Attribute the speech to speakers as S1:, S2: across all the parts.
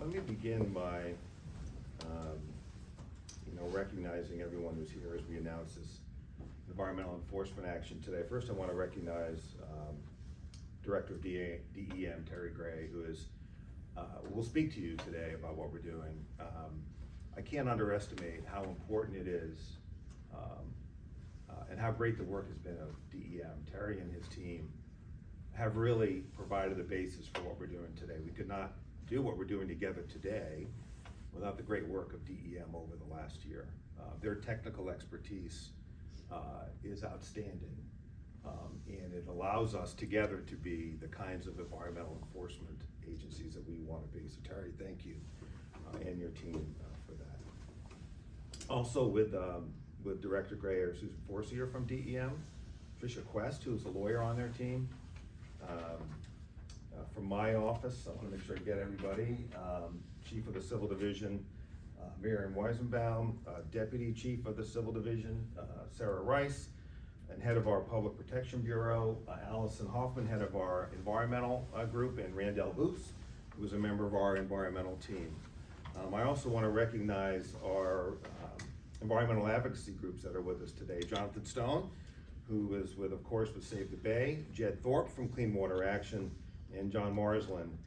S1: Let me begin by, recognizing everyone who's here as we announce this environmental enforcement action today. First, I want to recognize Director of DEM, Terry Gray, who will speak to you today about what we're doing. I can't underestimate how important it is and how great the work has been of DEM. Terry and his team have really provided the basis for what we're doing today. We could not do what we're doing together today without the great work of DEM over the last year. Their technical expertise is outstanding, and it allows us together to be the kinds of environmental enforcement agencies that we want to be. So Terry, thank you and your team for that. Also with Director Gray are Susan Forcier from DEM, Tricia Quest, who's a lawyer on their team. From my office, I want to make sure I get everybody. Chief of the Civil Division, Miriam Weisenbaum, Deputy Chief of the Civil Division, Sarah Rice, and Head of our Public Protection Bureau, Allison Hoffman, Head of our Environmental Group, and Randall Boots, who is a member of our environmental team. I also want to recognize our environmental advocacy groups that are with us today. Jonathan Stone, who is with Save the Bay, Jed Thorpe from Clean Water Action, and John Marsland,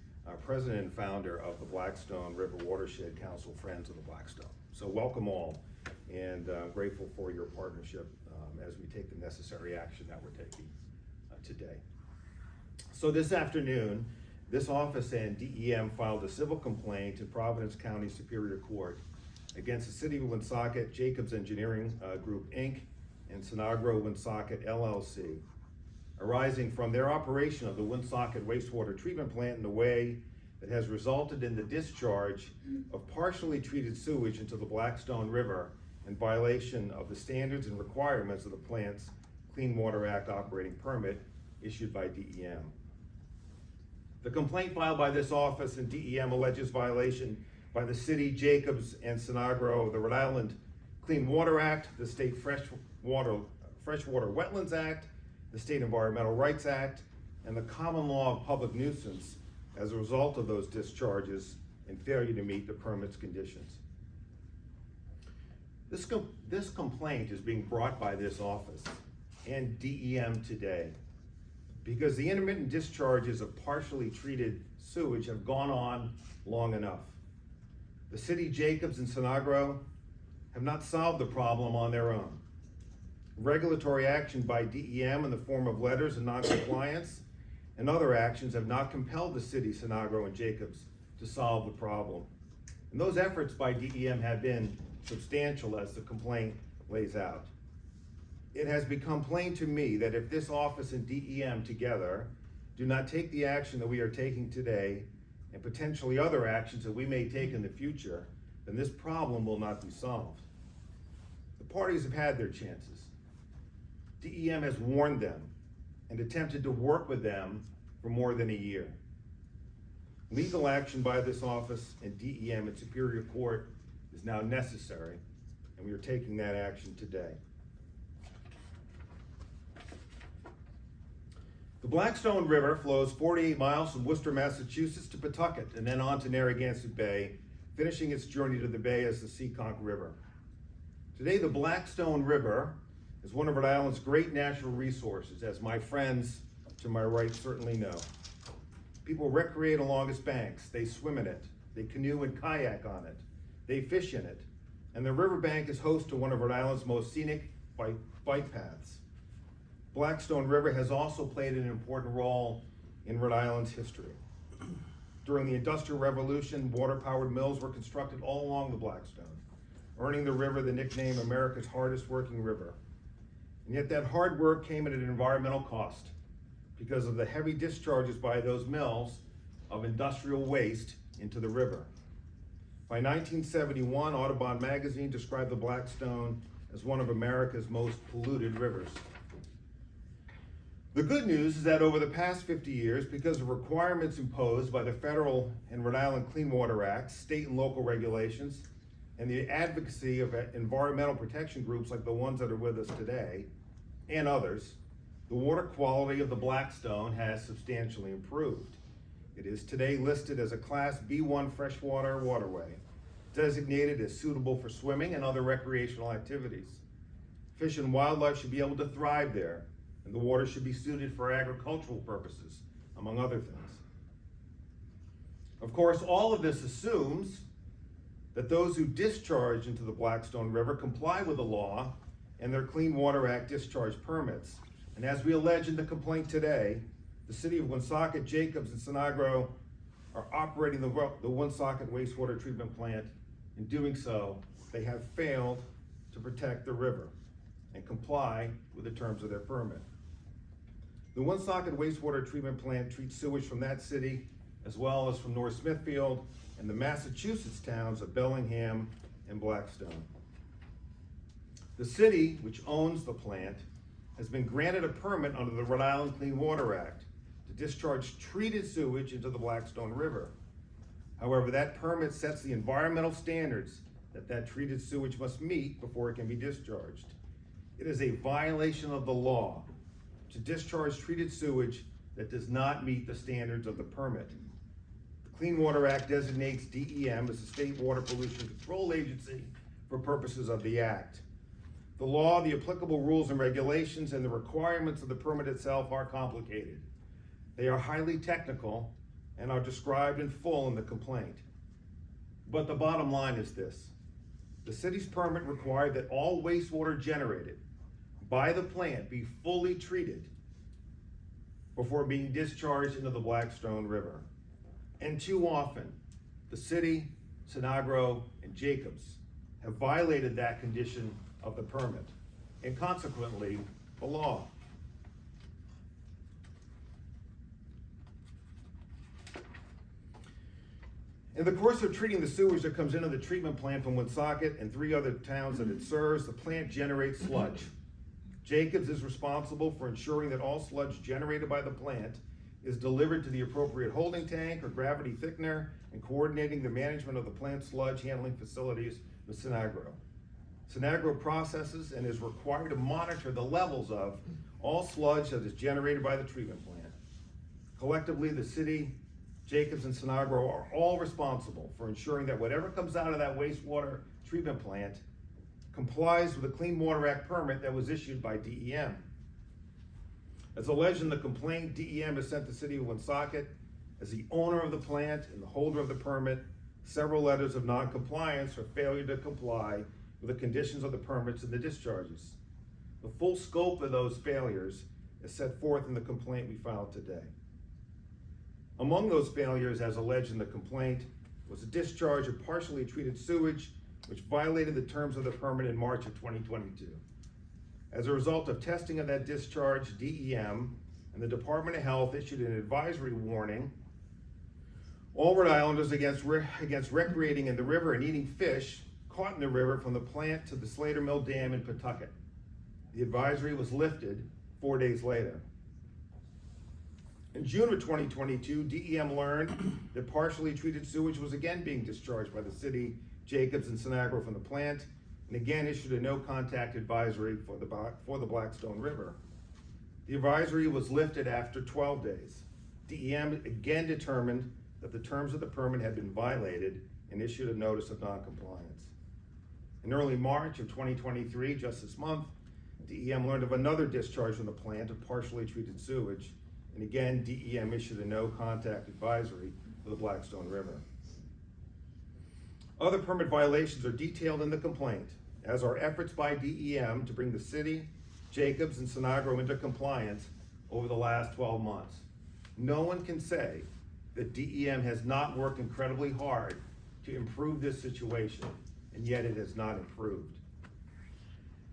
S1: President and founder of the Blackstone River Watershed Council, Friends of the Blackstone. So welcome all, and grateful for your partnership as we take the necessary action that we're taking today. So this afternoon, this office and DEM filed a civil complaint in Providence County Superior Court against the City of Woonsocket, Jacobs Engineering Group, Inc., and Sinagro Woonsocket, LLC, arising from their operation of the Woonsocket wastewater treatment plant in a way that has resulted in the discharge of partially treated sewage into the Blackstone River in violation of the standards and requirements of the plant's Clean Water Act operating permit issued by DEM. The complaint filed by this office and DEM alleges violation by the city, Jacobs, and Sinagro of the Rhode Island Clean Water Act, the State Freshwater Wetlands Act, the State Environmental Rights Act, and the common law of public nuisance as a result of those discharges and failure to meet the permit's conditions. This complaint is being brought by this office and DEM today because the intermittent discharges of partially treated sewage have gone on long enough. The city, Jacobs, and Sinagro have not solved the problem on their own. Regulatory action by DEM in the form of letters of non-compliance and other actions have not compelled the city, Sinagro, and Jacobs to solve the problem. And those efforts by DEM have been substantial, as the complaint lays out. It has become plain to me that if this office and DEM together do not take the action that we are taking today, and potentially other actions that we may take in the future, then this problem will not be solved. The parties have had their chances. DEM has warned them and attempted to work with them for more than a year. Legal action by this office and DEM at Superior Court is now necessary, and we are taking that action today. The Blackstone River flows 48 miles from Worcester, Massachusetts to Pawtucket and then on to Narragansett Bay, finishing its journey to the bay as the Seekonk River. Today, the Blackstone River is one of Rhode Island's great natural resources, as my friends to my right certainly know. People recreate along its banks, they swim in it, they canoe and kayak on it, they fish in it, and the riverbank is host to one of Rhode Island's most scenic bike paths. Blackstone River has also played an important role in Rhode Island's history. During the Industrial Revolution, water-powered mills were constructed all along the Blackstone, earning the river the nickname America's hardest working river. And yet that hard work came at an environmental cost because of the heavy discharges by those mills of industrial waste into the river. By 1971, Audubon magazine described the Blackstone as one of America's most polluted rivers. The good news is that over the past 50 years, because of requirements imposed by the federal and Rhode Island Clean Water Act, state and local regulations, and the advocacy of environmental protection groups like the ones that are with us today, and others, the water quality of the Blackstone has substantially improved. It is today listed as a Class B1 freshwater waterway, designated as suitable for swimming and other recreational activities. Fish and wildlife should be able to thrive there, and the water should be suited for agricultural purposes, among other things. Of course, all of this assumes that those who discharge into the Blackstone River comply with the law and their Clean Water Act discharge permits. And as we allege in the complaint today, the city of Woonsocket, Jacobs, and Sinagro are operating the Woonsocket wastewater treatment plant. In doing so, they have failed to protect the river and comply with the terms of their permit. The Woonsocket wastewater treatment plant treats sewage from that city, as well as from North Smithfield and the Massachusetts towns of Bellingham and Blackstone. The city, which owns the plant, has been granted a permit under the Rhode Island Clean Water Act to discharge treated sewage into the Blackstone River. However, that permit sets the environmental standards that treated sewage must meet before it can be discharged. It is a violation of the law to discharge treated sewage that does not meet the standards of the permit. The Clean Water Act designates DEM as the State Water Pollution Control Agency for purposes of the Act. The law, the applicable rules and regulations, and the requirements of the permit itself are complicated. They are highly technical and are described in full in the complaint. But the bottom line is this: the city's permit required that all wastewater generated by the plant be fully treated before being discharged into the Blackstone River. And too often, the city, Sinagro, and Jacobs have violated that condition of the permit, and consequently, the law. In the course of treating the sewage that comes into the treatment plant from Woonsocket and 3 other towns that it serves, the plant generates sludge. Jacobs is responsible for ensuring that all sludge generated by the plant is delivered to the appropriate holding tank or gravity thickener, and coordinating the management of the plant sludge handling facilities with Sinagro. Sinagro processes and is required to monitor the levels of all sludge that is generated by the treatment plant. Collectively, the city, Jacobs, and Sinagro are all responsible for ensuring that whatever comes out of that wastewater treatment plant complies with the Clean Water Act permit that was issued by DEM. As alleged in the complaint, DEM has sent the city of Woonsocket, as the owner of the plant and the holder of the permit, several letters of non-compliance or failure to comply with the conditions of the permits and the discharges. The full scope of those failures is set forth in the complaint we filed today. Among those failures, as alleged in the complaint, was a discharge of partially treated sewage, which violated the terms of the permit in March of 2022. As a result of testing of that discharge, DEM and the Department of Health issued an advisory warning all Rhode Islanders against recreating in the river and eating fish caught in the river from the plant to the Slater Mill Dam in Pawtucket. The advisory was lifted 4 days later. In June of 2022, DEM learned that partially treated sewage was again being discharged by the city, Jacobs, and Sinagro from the plant, and again issued a no-contact advisory for the Blackstone River. The advisory was lifted after 12 days. DEM again determined that the terms of the permit had been violated and issued a notice of non-compliance. In early March of 2023, just this month, DEM learned of another discharge from the plant of partially treated sewage, and again, DEM issued a no-contact advisory for the Blackstone River. Other permit violations are detailed in the complaint, as are efforts by DEM to bring the city, Jacobs, and Sinagro into compliance over the last 12 months. No one can say that DEM has not worked incredibly hard to improve this situation, and yet it has not improved.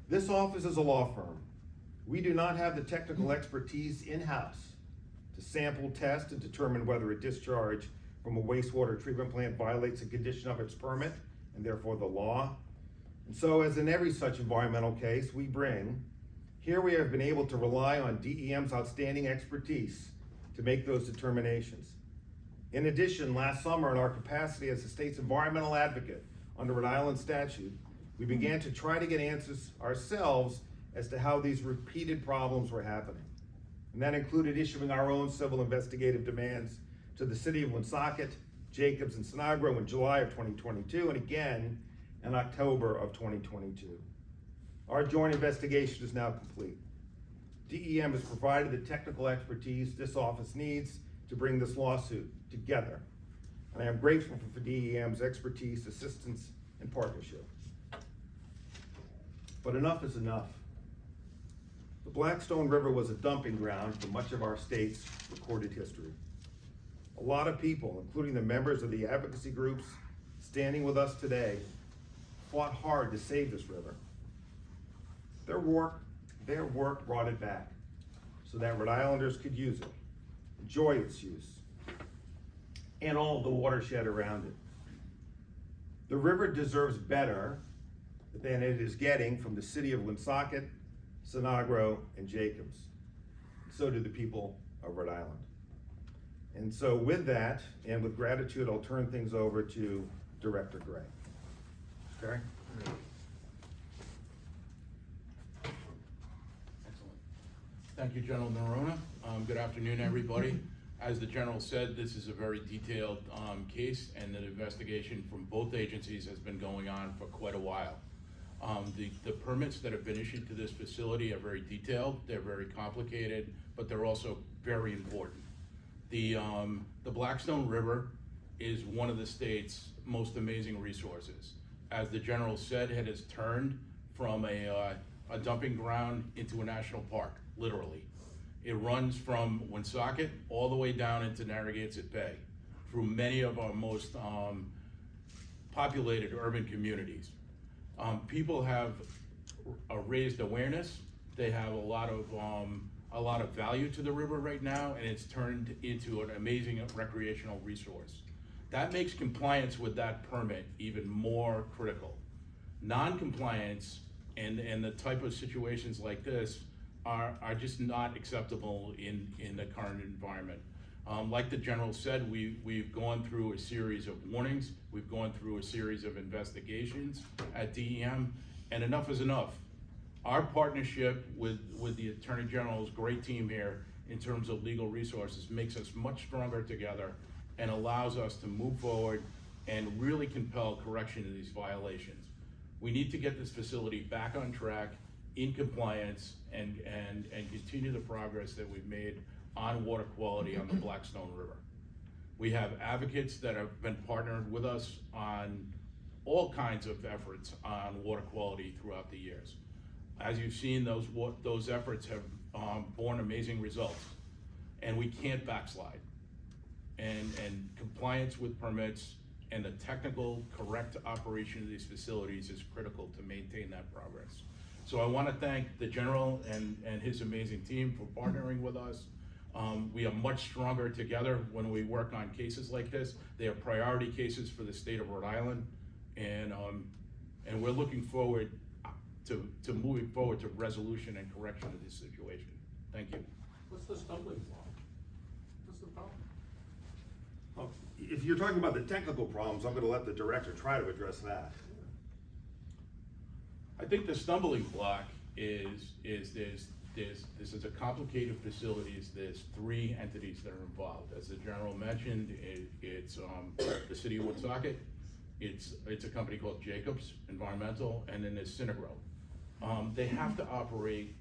S1: This office is a law firm. We do not have the technical expertise in-house to sample, test, and determine whether a discharge from a wastewater treatment plant violates a condition of its permit, and therefore the law. And so, as in every such environmental case we bring, here we have been able to rely on DEM's outstanding expertise to make those determinations. In addition, last summer, in our capacity as the state's environmental advocate under Rhode Island statute, we began to try to get answers ourselves as to how these repeated problems were happening. And that included issuing our own civil investigative demands to the city of Woonsocket, Jacobs, and Sinagro in July of 2022, and again in October of 2022. Our joint investigation is now complete. DEM has provided the technical expertise this office needs to bring this lawsuit together. And I am grateful for DEM's expertise, assistance, and partnership. But enough is enough. The Blackstone River was a dumping ground for much of our state's recorded history. A lot of people, including the members of the advocacy groups standing with us today, fought hard to save this river. Their work brought it back so that Rhode Islanders could use it, enjoy its use, and all the watershed around it. The river deserves better than it is getting from the city of Woonsocket, Sinagro, and Jacobs. So do the people of Rhode Island. And so with that, and with gratitude, I'll turn things over to Director Gray. Okay?
S2: Excellent. Thank you, General Noronha. Good afternoon, everybody. As the General said, this is a very detailed case, and the investigation from both agencies has been going on for quite a while. The permits that have been issued to this facility are very detailed, they're very complicated, but they're also very important. The Blackstone River is one of the state's most amazing resources. As the General said, it has turned from a dumping ground into a national park, literally. It runs from Woonsocket all the way down into Narragansett Bay through many of our most populated urban communities. People have raised awareness. They have a lot of value to the river right now, and it's turned into an amazing recreational resource. That makes compliance with that permit even more critical. Non-compliance and the type of situations like this are just not acceptable in the current environment. Like the General said, we've gone through a series of warnings, we've gone through a series of investigations at DEM, and enough is enough. Our partnership with the Attorney General's great team here in terms of legal resources makes us much stronger together and allows us to move forward and really compel correction of these violations. We need to get this facility back on track, in compliance, and continue the progress that we've made on water quality on the Blackstone River. We have advocates that have been partnered with us on all kinds of efforts on water quality throughout the years. As you've seen, those efforts have borne amazing results, and we can't backslide. And compliance with permits and the technical correct operation of these facilities is critical to maintain that progress. So I want to thank the General and his amazing team for partnering with us. We are much stronger together when we work on cases like this. They are priority cases for the state of Rhode Island, and we're looking forward to moving forward to resolution and correction of this situation. Thank you.
S3: What's the stumbling block? What's the problem?
S1: Well, if you're talking about the technical problems, I'm going to let the director try to address that.
S2: I think the stumbling block is this is a complicated facility. There's 3 entities that are involved. As the General mentioned, it's the city of Woonsocket, it's a company called Jacobs Environmental, and then there's Sinagro. They have to operate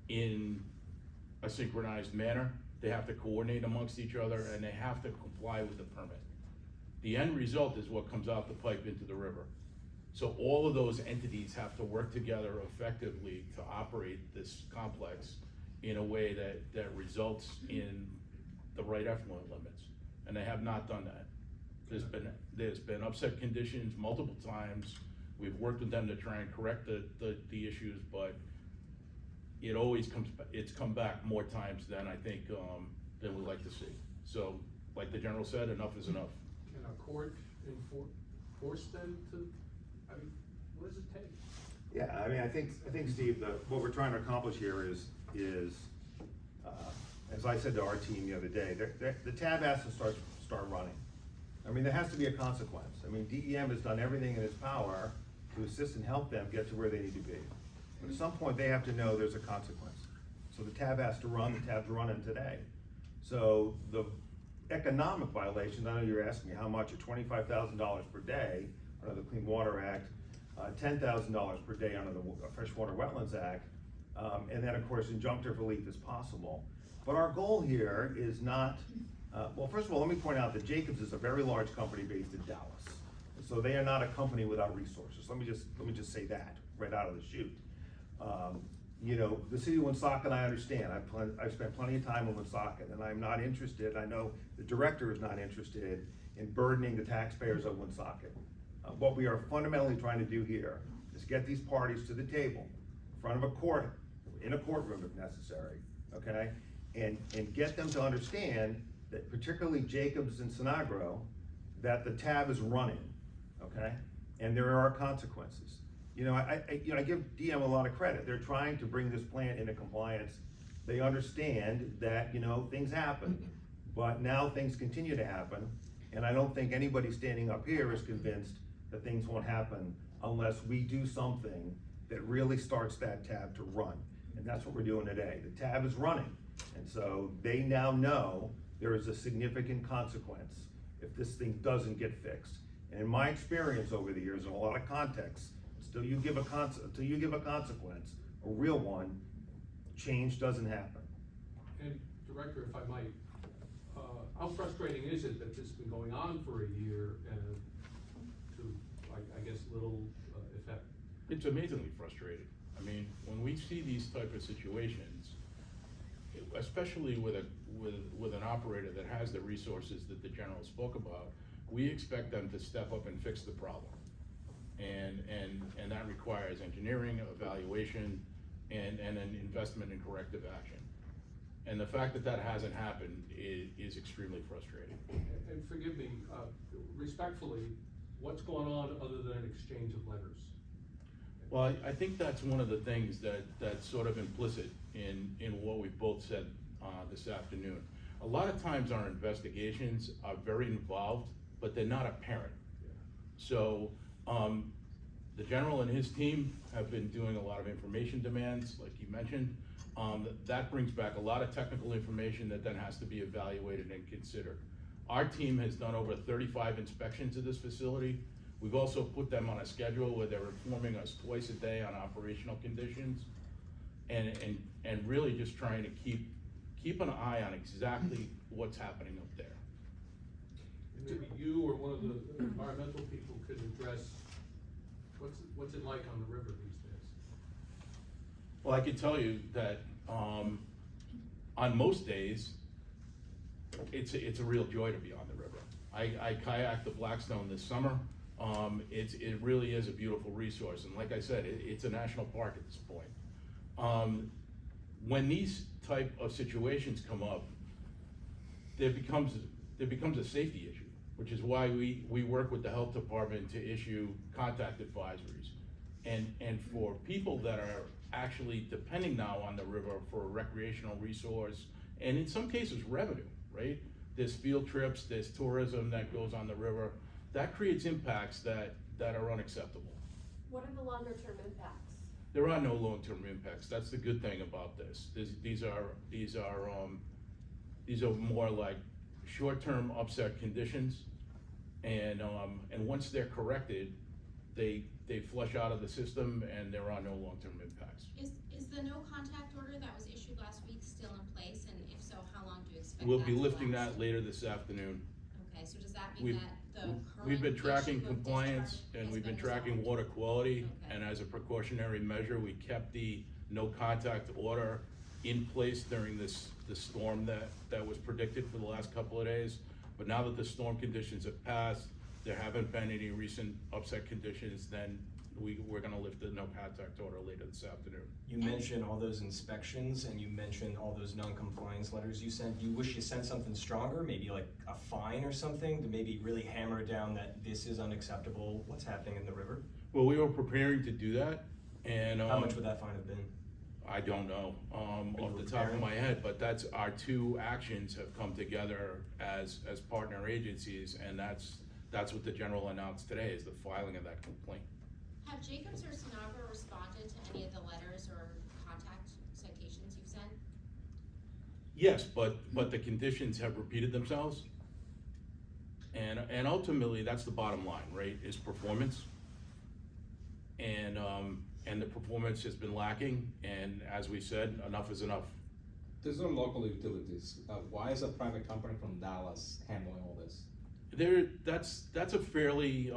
S2: in a synchronized manner. They have to coordinate amongst each other, and they have to comply with the permit. The end result is what comes out the pipe into the river. So all of those entities have to work together effectively to operate this complex in a way that results in the right effluent limits, and they have not done that. There's been upset conditions multiple times. We've worked with them to try and correct the issues, but it's come back more times than I think than we like to see. So, like the General said, enough is enough.
S3: Can a court force them to? I mean, what does it take?
S1: Yeah, I mean, I think Steve, what we're trying to accomplish here is as I said to our team the other day, the tab has to start running. I mean, there has to be a consequence. I mean, DEM has done everything in its power to assist and help them get to where they need to be. But at some point, they have to know there's a consequence. So the tab has to run. The tab's running today. So economic violations, I know you're asking me how much, at $25,000 per day under the Clean Water Act, $10,000 per day under the Freshwater Wetlands Act, and then of course injunctive relief is possible. But our goal here is not, well, first of all, let me point out that Jacobs is a very large company based in Dallas. So they are not a company without resources. Let me just say that right out of the chute. You know, the city of Woonsocket, I understand. I've spent plenty of time in Woonsocket, and I'm not interested, I know the director is not interested in burdening the taxpayers of Woonsocket. What we are fundamentally trying to do here is get these parties to the table, in front of a court, in a courtroom if necessary, okay? And get them to understand that, particularly Jacobs and Sinagro, that the tab is running, okay? And there are consequences. You know, I give DM a lot of credit. They're trying to bring this plant into compliance. They understand that, you know, things happen, but now things continue to happen. And I don't think anybody standing up here is convinced that things won't happen unless we do something that really starts that tab to run. And that's what we're doing today. The tab is running. And so they now know there is a significant consequence if this thing doesn't get fixed. And in my experience over the years, in a lot of contexts, until you give a consequence, a real one, change doesn't happen.
S3: And Director, if I might, how frustrating is it that this has been going on for a year and to, I guess, little effect?
S2: It's amazingly frustrating. I mean, when we see these type of situations, especially with an operator that has the resources that the general spoke about, we expect them to step up and fix the problem. And that requires engineering, evaluation, and an investment in corrective action. And the fact that that hasn't happened is extremely frustrating.
S3: And forgive me, respectfully, what's going on other than an exchange of letters?
S2: Well, I think that's one of the things that's sort of implicit in what we've both said this afternoon. A lot of times our investigations are very involved, but they're not apparent.
S3: Yeah.
S2: So the general and his team have been doing a lot of information demands, like you mentioned. That brings back a lot of technical information that then has to be evaluated and considered. Our team has done over 35 inspections of this facility. We've also put them on a schedule where they're informing us twice a day on operational conditions, and really just trying to keep an eye on exactly what's happening up there.
S3: Maybe you or one of the environmental people could address what's it like on the river these days?
S2: Well, I can tell you that on most days, it's a real joy to be on the river. I kayaked the Blackstone this summer. It really is a beautiful resource, and like I said, it's a national park at this point. When these type of situations come up, there becomes a safety issue, which is why we work with the health department to issue contact advisories. And for people that are actually depending now on the river for a recreational resource, and in some cases revenue, right? There's field trips, there's tourism that goes on the river. That creates impacts that are unacceptable.
S4: What are the longer term impacts?
S2: There are no long-term impacts. That's the good thing about this. These are more like short-term upset conditions, and once they're corrected, they flush out of the system, and there are no long-term impacts.
S5: Is the no contact order that was issued last week still in place, and if so, how long do you expect
S2: We'll
S5: that
S2: be
S5: to
S2: lifting
S5: last?
S2: that later this afternoon.
S5: Okay, so does that mean that the current
S2: We've been tracking
S5: issue of
S2: compliance,
S5: discharge
S2: and
S5: has
S2: we've been
S5: been
S2: tracking
S5: resolved?
S2: water quality,
S5: Okay.
S2: and as a precautionary measure, we kept the no contact order in place during the storm that was predicted for the last couple of days. But now that the storm conditions have passed, there haven't been any recent upset conditions, then we're gonna lift the no contact order later this afternoon.
S6: You mentioned all those inspections and you mentioned all those non-compliance letters you sent. Do you wish you sent something stronger, maybe like a fine or something, to maybe really hammer down that this is unacceptable, what's happening in the river?
S2: Well, we were preparing to do that, and
S6: How much would that fine have been?
S2: I don't know off
S6: you
S2: the top of
S6: preparing?
S2: my head, but that's our two actions have come together as partner agencies, and that's what the general announced today, is the filing of that complaint.
S5: Have Jacobs or Sinagro responded to any of the letters or contact citations you've sent?
S2: Yes, but the conditions have repeated themselves, And ultimately, that's the bottom line, right, is performance. And the performance has been lacking, and as we said, enough is enough.
S7: There's no local utilities. Why is a private company from Dallas handling all this?
S2: That's a fairly,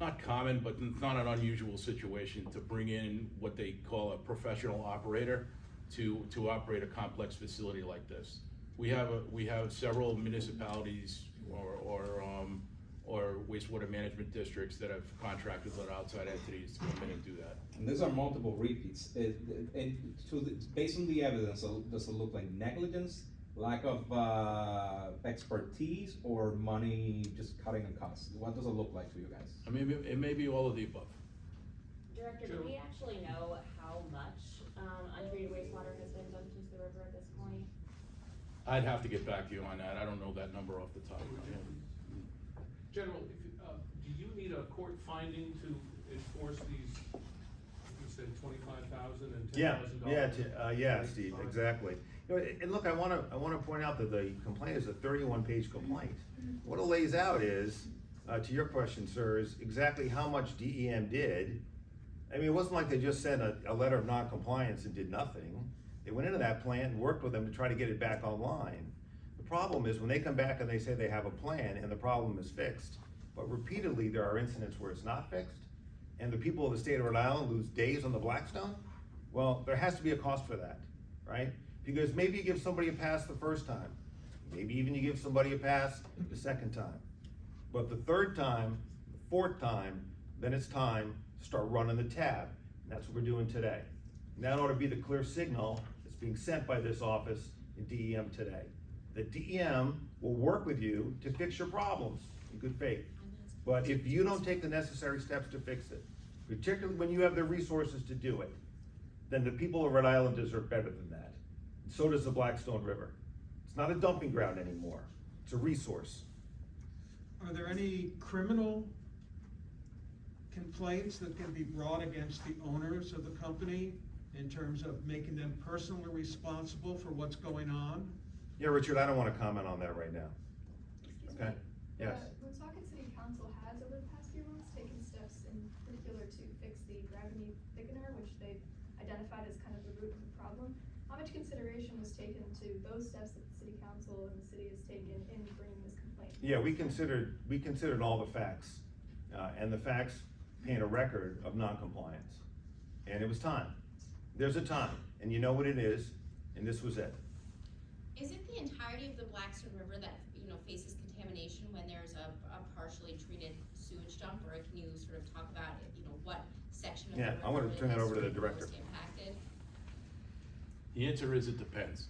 S2: not common, but not an unusual situation to bring in what they call a professional operator to operate a complex facility like this. We have several municipalities or wastewater management districts that have contracted with outside entities to come in and do that.
S7: And these are multiple repeats. Based on the evidence, does it look like negligence, lack of expertise, or money just cutting the costs? What does it look like to you guys?
S2: I mean, it may be all of the above.
S8: Director, do we actually know how much untreated wastewater has been dumped into the river at this point?
S2: I'd have to get back to you on that. I don't know that number off the top of my head.
S3: General, do you need a court finding to enforce these, you said $25,000 and $10,000?
S1: Yeah, Steve, exactly. You know, and look, I wanna point out that the complaint is a 31-page complaint. What it lays out is, to your question, sir, is exactly how much DEM did. I mean, it wasn't like they just sent a letter of non-compliance and did nothing. They went into that plant and worked with them to try to get it back online. The problem is when they come back and they say they have a plan and the problem is fixed, but repeatedly there are incidents where it's not fixed, and the people of the state of Rhode Island lose days on the Blackstone. Well, there has to be a cost for that, right? Because maybe you give somebody a pass the first time, maybe even you give somebody a pass the second time. But the third time, the fourth time, then it's time to start running the tab. And that's what we're doing today. And that ought to be the clear signal that's being sent by this office in DEM today. The DEM will work with you to fix your problems in good faith. But if you don't take the necessary steps to fix it, particularly when you have the resources to do it, then the people of Rhode Island deserve better than that. And so does the Blackstone River. It's not a dumping ground anymore. It's a resource.
S9: Are there any criminal complaints that can be brought against the owners of the company in terms of making them personally responsible for what's going on?
S1: Yeah, Richard, I don't want to comment on that right now. Okay? Yes.
S10: Woonsocket City Council has over the past few months taken steps in particular to fix the gravity thickener, which they've identified as kind of the root of the problem. How much consideration was taken to those steps that the city council and the city has taken in bringing this complaint?
S1: Yeah, we considered all the facts, and the facts paint a record of non-compliance. And it was time. There's a time, and you know what it is, and this was it.
S5: Is it the entirety of the Blackstone River that, faces contamination when there's a partially treated sewage dump, or can you sort of talk about, what section of the river?
S1: Yeah, I want to turn that over to the director.
S5: Most impacted?
S2: The answer is it depends,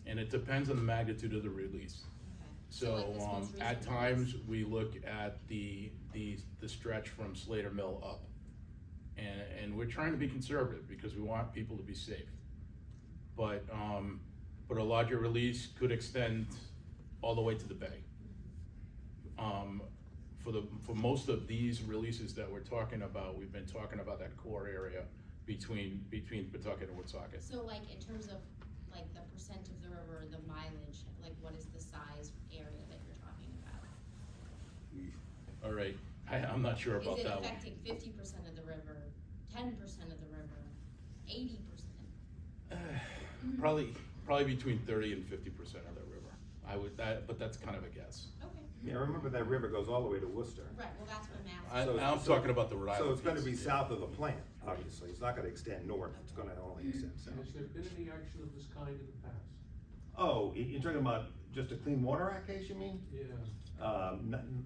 S2: and it depends on the magnitude of the release.
S5: Okay.
S2: So,
S5: like this most
S2: at
S5: recent
S2: times,
S5: release?
S2: we look at the stretch from Slater Mill up. And we're trying to be conservative because we want people to be safe. But a larger release could extend all the way to the bay. For most of these releases that we're talking about, we've been talking about that core area between Pawtucket and Woonsocket.
S5: So like in terms of like the percent of the river, the mileage, like what is the size area that you're talking about?
S2: All right, I'm not sure about
S5: Is it
S2: that one.
S5: affecting 50% of the river, 10% of the river, 80%?
S2: Probably between 30 and 50% of the river. But that's kind of a guess.
S5: Okay,
S1: Yeah, remember that river goes all the way to Worcester.
S5: right, well, that's what I'm asking.
S2: I'm talking about the Rhode Island.
S1: So it's gonna be
S2: piece.
S1: south of the plant, obviously. It's not gonna extend north, it's gonna only extend south.
S3: Has there been any action of this kind in the past?
S1: Oh, you're talking about just a Clean Water Act case, you mean?
S3: Yeah.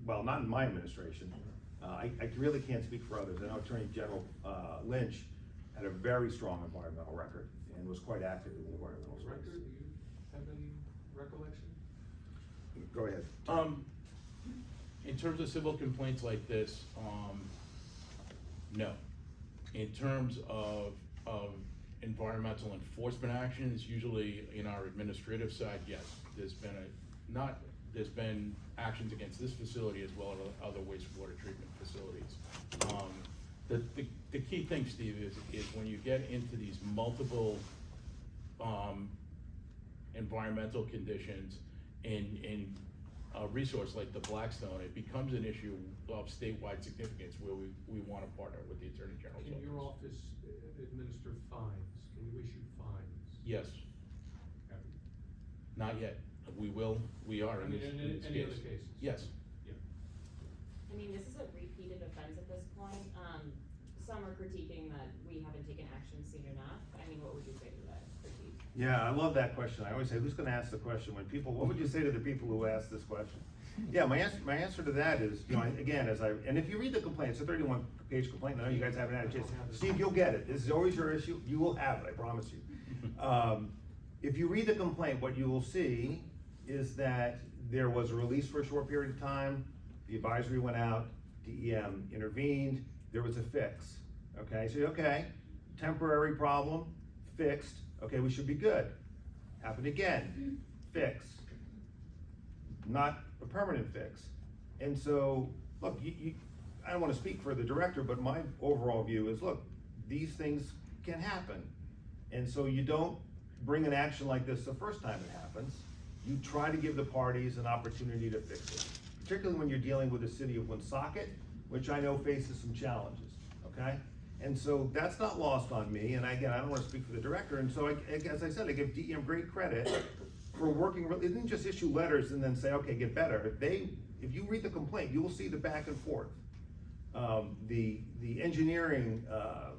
S1: Well, not in my administration. I really can't speak for others. I know Attorney General Lynch had a very strong environmental record and was quite active in the environmental
S3: Director,
S1: space.
S3: do you have any recollection?
S1: Go ahead.
S2: In terms of civil complaints like this, no. In terms of environmental enforcement actions, usually in our administrative side, yes, there's been actions against this facility as well as other wastewater treatment facilities. The key thing, Steve, is when you get into these multiple environmental conditions and resource like the Blackstone, it becomes an issue of statewide significance where we wanna partner with the Attorney General's
S3: Can your
S2: office.
S3: office administer fines? Can you issue fines?
S2: Yes, not yet, we are
S3: I
S2: in
S3: mean,
S2: this
S3: in
S2: case.
S3: any other cases?
S2: Yes.
S8: I mean, this is a repeated offense at this point. Some are critiquing that we haven't taken action soon enough. I mean, what would you say to that critique?
S1: Yeah, I love that question. I always say, who's gonna ask the question when people, what would you say to the people who ask this question? Yeah, my answer to that is, you know, again, and if you read the complaint, it's a 31-page complaint, I know you guys haven't had a chance. Steve, you'll get it. This is always your issue. You will have it, I promise you. If you read the complaint, what you will see is that there was a release for a short period of time, the advisory went out, DEM intervened, there was a fix. Okay, so okay, temporary problem, fixed, okay, we should be good. Happened again, fixed. Not a permanent fix. And so, look, I don't wanna speak for the director, but my overall view is, look, these things can happen. And so you don't bring an action like this the first time it happens. You try to give the parties an opportunity to fix it, particularly when you're dealing with the city of Woonsocket, which I know faces some challenges, okay? And so that's not lost on me, and again, I don't wanna speak for the director, and so as I said, I give DEM great credit for working, they didn't just issue letters and then say, okay, get better. If you read the complaint, you will see the back and forth. The engineering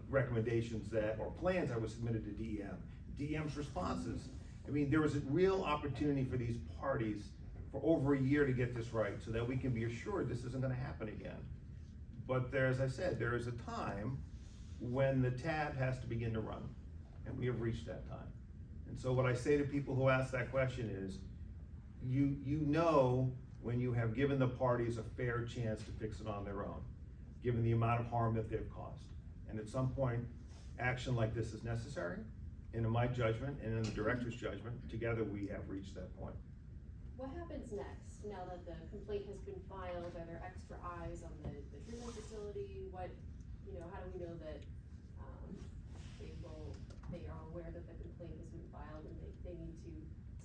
S1: recommendations or plans that were submitted to DEM, DEM's responses. I mean, there was a real opportunity for these parties for over a year to get this right, so that we can be assured this isn't gonna happen again. But as I said, there is a time when the tab has to begin to run, and we have reached that time. And so what I say to people who ask that question is, you know when you have given the parties a fair chance to fix it on their own, given the amount of harm that they've caused. And at some point, action like this is necessary, and in my judgment, and in the director's judgment, together we have reached that point.
S4: What happens next, now that the complaint has been filed? Are there extra eyes on the treatment facility? How do we know that, they are aware that the complaint has been filed and they need to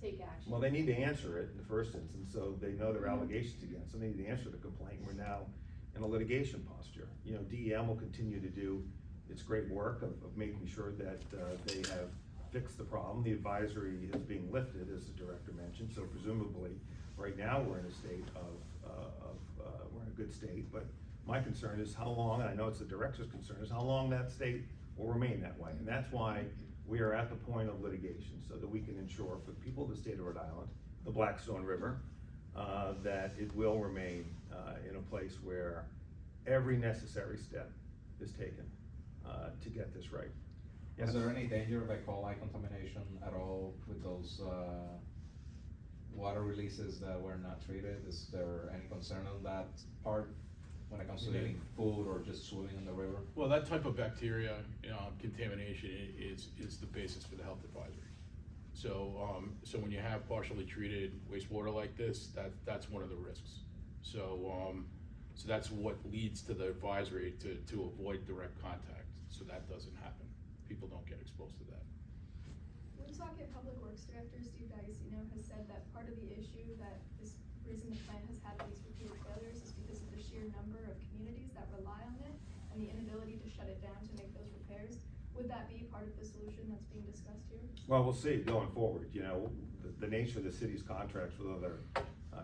S4: take action?
S1: Well, they need to answer it in the first instance, so they know their allegations against them, they need to answer the complaint. We're now in a litigation posture. You know, DEM will continue to do its great work of making sure that they have fixed the problem. The advisory is being lifted, as the director mentioned, so presumably, right now, we're in a state we're in a good state, but my concern is how long, and I know it's the director's concern, is how long that state will remain that way. And that's why we are at the point of litigation, so that we can ensure for the people of the state of Rhode Island, the Blackstone River, that it will remain in a place where every necessary step is taken to get this right.
S7: Is there any danger of E. coli contamination at all with those water releases that were not treated? Is there any concern on that part when it comes to eating food or just swimming in the river?
S2: Well, that type of bacteria contamination is the basis for the health advisory. So, so when you have partially treated wastewater like this, that's one of the risks. So, so that's what leads to the advisory to avoid direct contact, so that doesn't happen. People don't get exposed to that.
S10: Woonsocket Public Works Director Steve D'Agostino has said that part of the issue that is reason the plant has had these repeated failures is because of the sheer number of communities that rely on it and the inability to shut it down to make those repairs. Would that be part of the solution that's being discussed here?
S1: Well, we'll see going forward. You know, the nature of the city's contracts with other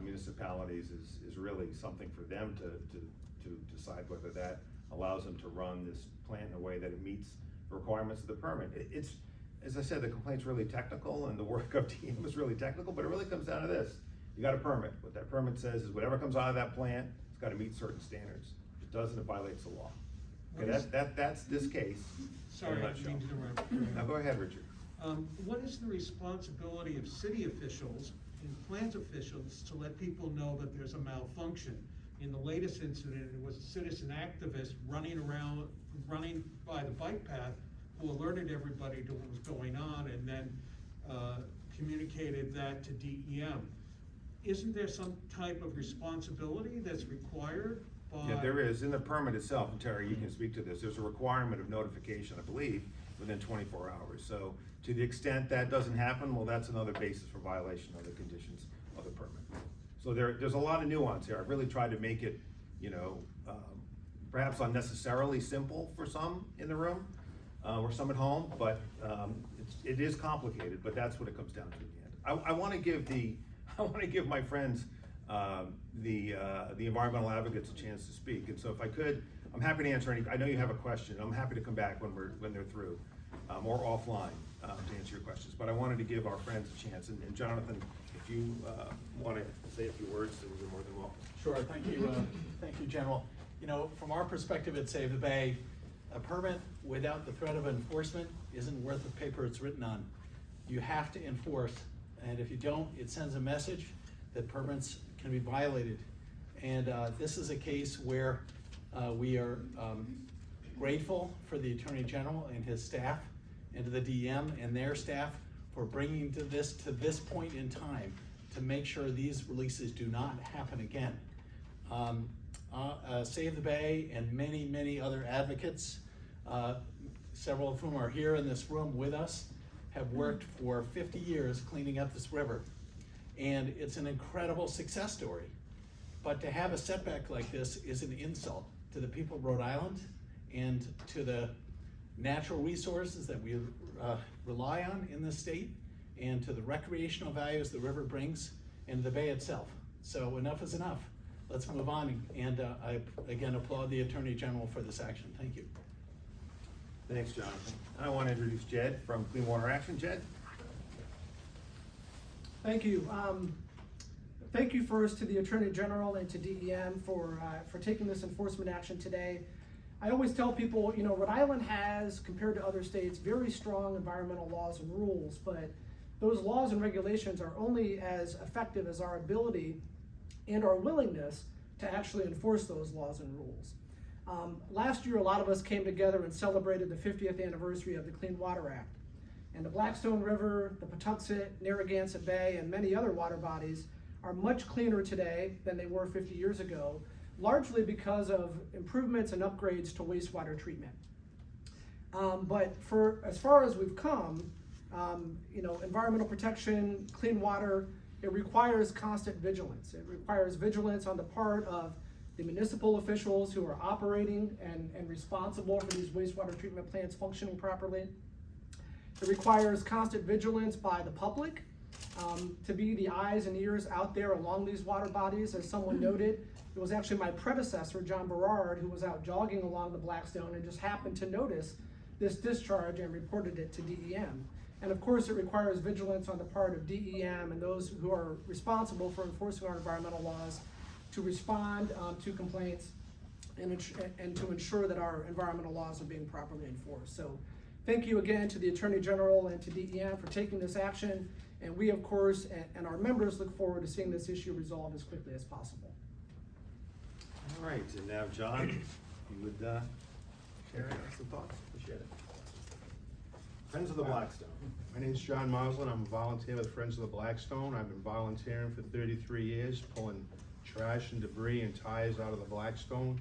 S1: municipalities is really something for them to decide whether that allows them to run this plant in a way that it meets the requirements of the permit. It's, as I said, the complaint's really technical and the work of DEM is really technical, but it really comes down to this. You got a permit. What that permit says is whatever comes out of that plant, it's gotta meet certain standards. If it doesn't, it violates the law. Okay, that's this case.
S9: Sorry, I didn't mean to interrupt.
S1: Now, go ahead, Richard.
S9: What is the responsibility of city officials and plant officials to let people know that there's a malfunction? In the latest incident, it was a citizen activist running by the bike path who alerted everybody to what was going on and then communicated that to DEM. Isn't there some type of responsibility that's required by?
S1: Yeah, there is. In the permit itself, and Terry, you can speak to this, there's a requirement of notification, I believe, within 24 hours. So to the extent that doesn't happen, well, that's another basis for violation of the conditions of the permit. So there's a lot of nuance here. I've really tried to make it, you know, perhaps unnecessarily simple for some in the room, or some at home, but it is complicated, but that's what it comes down to in the end. I wanna give my friends, the environmental advocates a chance to speak, and so if I could, I'm happy to answer any, I know you have a question, I'm happy to come back when they're through, or offline, to answer your questions, but I wanted to give our friends a chance, and Jonathan, if you wanna say a few words, then you're more than welcome.
S11: Sure, thank you, General. You know, from our perspective at Save the Bay, a permit without the threat of enforcement isn't worth the paper it's written on. You have to enforce, and if you don't, it sends a message that permits can be violated. And this is a case where we are grateful for the Attorney General and his staff, and to the DEM and their staff for bringing to this point in time to make sure these releases do not happen again. Save the Bay and many other advocates, several of whom are here in this room with us, have worked for 50 years cleaning up this river. And it's an incredible success story. But to have a setback like this is an insult to the people of Rhode Island and to the natural resources that we rely on in this state, and to the recreational values the river brings, and the bay itself. So enough is enough. Let's move on, and I again applaud the Attorney General for this action. Thank you.
S1: Thanks, Jonathan. I want to introduce Jed from Clean Water Action. Jed?
S12: Thank you. Thank you first to the Attorney General and to DEM for taking this enforcement action today. I always tell people, you know, Rhode Island has, compared to other states, very strong environmental laws and rules, but those laws and regulations are only as effective as our ability and our willingness to actually enforce those laws and rules. Last year, a lot of us came together and celebrated the 50th anniversary of the Clean Water Act. And the Blackstone River, the Patuxent, Narragansett Bay, and many other water bodies are much cleaner today than they were 50 years ago, largely because of improvements and upgrades to wastewater treatment. But for as far as we've come, you know, environmental protection, clean water, it requires constant vigilance. It requires vigilance on the part of the municipal officials who are operating and responsible for these wastewater treatment plants functioning properly. It requires constant vigilance by the public to be the eyes and ears out there along these water bodies. As someone noted, it was actually my predecessor, John Berard, who was out jogging along the Blackstone and just happened to notice this discharge and reported it to DEM. And of course, it requires vigilance on the part of DEM and those who are responsible for enforcing our environmental laws to respond to complaints and to ensure that our environmental laws are being properly enforced. So thank you again to the Attorney General and to DEM for taking this action. And we, of course, and our members look forward to seeing this issue resolved as quickly as possible.
S1: All right, and now, John, you would share some thoughts? Appreciate it. Friends of the Blackstone.
S13: My name's John Moslin. I'm a volunteer with Friends of the Blackstone. I've been volunteering for 33 years, pulling trash and debris and tires out of the Blackstone.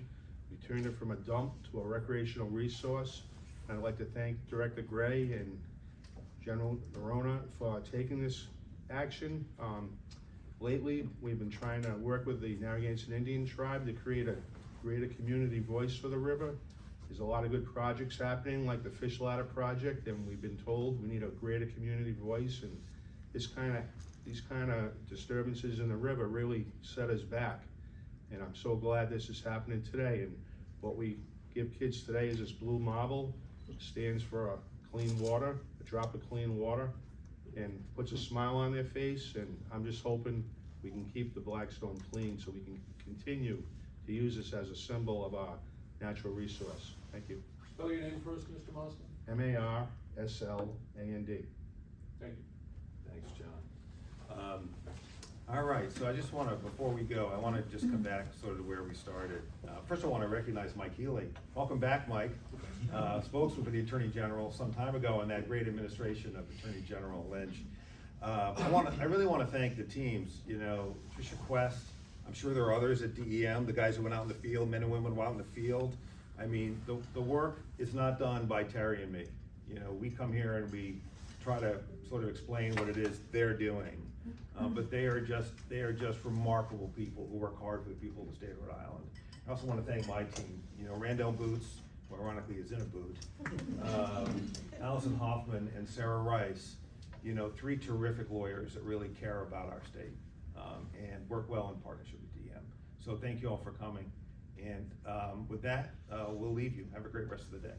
S13: We turned it from a dump to a recreational resource. And I'd like to thank Director Gray and General Verona for taking this action. Lately, we've been trying to work with the Narragansett Indian tribe to create a greater community voice for the river. There's a lot of good projects happening, like the Fish Ladder project, and we've been told we need a greater community voice, and these kind of disturbances in the river really set us back. And I'm so glad this is happening today. And what we give kids today is this blue marble. It stands for a clean water, a drop of clean water, and puts a smile on their face. And I'm just hoping we can keep the Blackstone clean so we can continue to use this as a symbol of our natural resource. Thank you.
S3: Spell your name first, Mr. Moslin.
S13: M-A-R-S-L-A-N-D.
S3: Thank you.
S1: Thanks, John. All right, so I just want to, before we go, I want to just come back sort of to where we started. First, I want to recognize Mike Healy. Welcome back, Mike. Spokesman for the Attorney General some time ago in that great administration of Attorney General Lynch. I really want to thank the teams, you know, Tricia Quest. I'm sure there are others at DEM, the guys who went out in the field, men and women who went out in the field. I mean, the work is not done by Terry and me. You know, we come here and we try to sort of explain what it is they're doing. But they are just remarkable people who work hard for the people of the state of Rhode Island. I also want to thank my team, you know, Randall Boots, who ironically is in a boot, Allison Hoffman and Sarah Rice, you know, 3 terrific lawyers that really care about our state, and work well in partnership with DM. So thank you all for coming, and with that, we'll leave you. Have a great rest of the day.